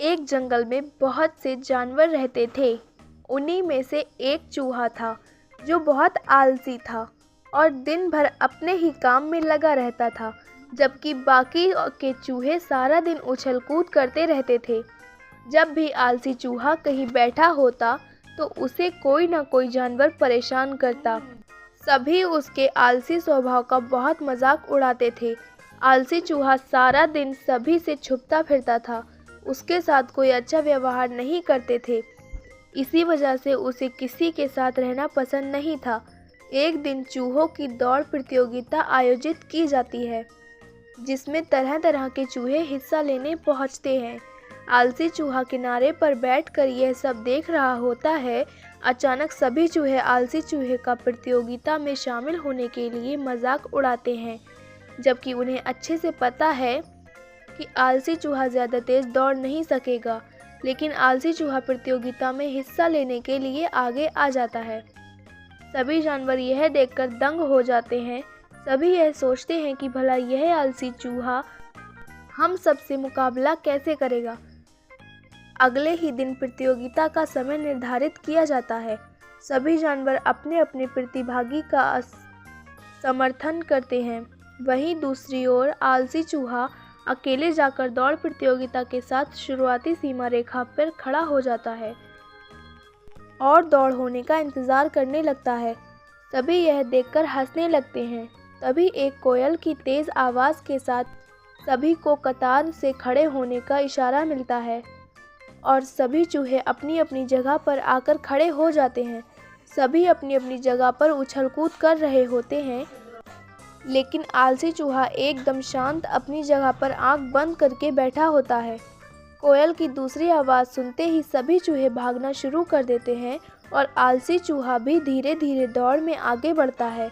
एक जंगल में बहुत से जानवर रहते थे। उन्हीं में से एक चूहा था जो बहुत आलसी था और दिन भर अपने ही काम में लगा रहता था, जबकि बाकी के चूहे सारा दिन उछल कूद करते रहते थे। जब भी आलसी चूहा कहीं बैठा होता तो उसे कोई न कोई जानवर परेशान करता। सभी उसके आलसी स्वभाव का बहुत मजाक उड़ाते थे। आलसी चूहा सारा दिन सभी से छुपता फिरता था, उसके साथ कोई अच्छा व्यवहार नहीं करते थे। इसी वजह से उसे किसी के साथ रहना पसंद नहीं था। एक दिन चूहों की दौड़ प्रतियोगिता आयोजित की जाती है, जिसमें तरह तरह के चूहे हिस्सा लेने पहुंचते हैं। आलसी चूहा किनारे पर बैठकर यह सब देख रहा होता है। अचानक सभी चूहे आलसी चूहे का प्रतियोगिता में शामिल होने के लिए मजाक उड़ाते हैं, जबकि उन्हें अच्छे से पता है कि आलसी चूहा ज़्यादा तेज दौड़ नहीं सकेगा। लेकिन आलसी चूहा प्रतियोगिता में हिस्सा लेने के लिए आगे आ जाता है। सभी जानवर यह देखकर दंग हो जाते हैं। सभी यह सोचते हैं कि भला यह आलसी चूहा हम सबसे मुकाबला कैसे करेगा। अगले ही दिन प्रतियोगिता का समय निर्धारित किया जाता है। सभी जानवर अपने अपने प्रतिभागी का समर्थन करते हैं। वहीं दूसरी ओर आलसी चूहा अकेले जाकर दौड़ प्रतियोगिता के साथ शुरुआती सीमा रेखा पर खड़ा हो जाता है और दौड़ होने का इंतज़ार करने लगता है। सभी यह देखकर हंसने लगते हैं। तभी एक कोयल की तेज़ आवाज़ के साथ सभी को कतार से खड़े होने का इशारा मिलता है और सभी चूहे अपनी अपनी जगह पर आकर खड़े हो जाते हैं। सभी अपनी अपनी जगह पर उछल कूद कर रहे होते हैं, लेकिन आलसी चूहा एकदम शांत अपनी जगह पर आंख बंद करके बैठा होता है। कोयल की दूसरी आवाज़ सुनते ही सभी चूहे भागना शुरू कर देते हैं और आलसी चूहा भी धीरे धीरे दौड़ में आगे बढ़ता है।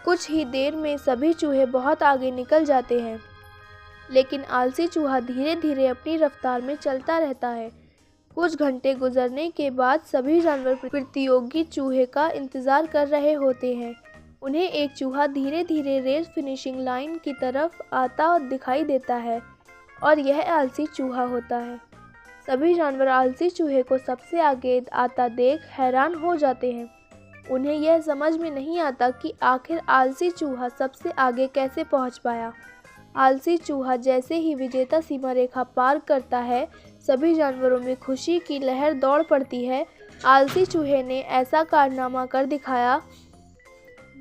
कुछ ही देर में सभी चूहे बहुत आगे निकल जाते हैं, लेकिन आलसी चूहा धीरे धीरे अपनी रफ्तार में चलता रहता है। कुछ घंटे गुजरने के बाद सभी जानवर प्रतियोगी चूहे का इंतज़ार कर रहे होते हैं। उन्हें एक चूहा धीरे धीरे रेस फिनिशिंग लाइन की तरफ आता और दिखाई देता है और यह आलसी चूहा होता है। सभी जानवर आलसी चूहे को सबसे आगे आता देख हैरान हो जाते हैं। उन्हें यह समझ में नहीं आता कि आखिर आलसी चूहा सबसे आगे कैसे पहुंच पाया। आलसी चूहा जैसे ही विजेता सीमा रेखा पार करता है, सभी जानवरों में खुशी की लहर दौड़ पड़ती है। आलसी चूहे ने ऐसा कारनामा कर दिखाया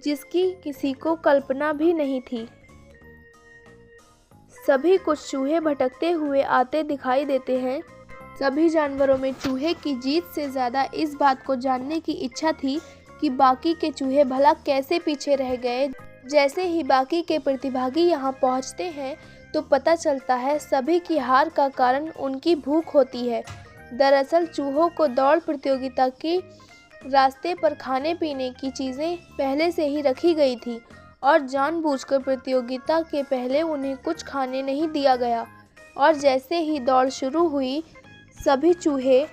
जिसकी किसी को कल्पना भी नहीं थी। सभी कुछ चूहे भटकते हुए आते दिखाई देते हैं। सभी जानवरों में चूहे की जीत से ज़्यादा इस बात को जानने की इच्छा थी कि बाकी के चूहे भला कैसे पीछे रह गए। जैसे ही बाकी के प्रतिभागी यहाँ पहुँचते हैं तो पता चलता है सभी की हार का कारण उनकी भूख होती है। दरअसल चूहों को दौड़ प्रतियोगिता के रास्ते पर खाने पीने की चीज़ें पहले से ही रखी गई थी और जानबूझकर प्रतियोगिता के पहले उन्हें कुछ खाने नहीं दिया गया। और जैसे ही दौड़ शुरू हुई, सभी चूहे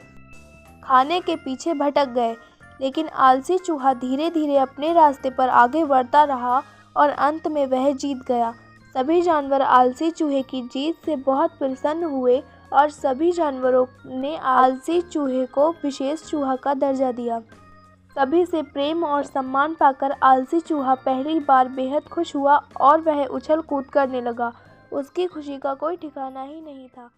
खाने के पीछे भटक गए, लेकिन आलसी चूहा धीरे धीरे अपने रास्ते पर आगे बढ़ता रहा और अंत में वह जीत गया। सभी जानवर आलसी चूहे की जीत से बहुत प्रसन्न हुए और सभी जानवरों ने आलसी चूहे को विशेष चूहा का दर्जा दिया। सभी से प्रेम और सम्मान पाकर आलसी चूहा पहली बार बेहद खुश हुआ और वह उछल कूद करने लगा। उसकी खुशी का कोई ठिकाना ही नहीं था।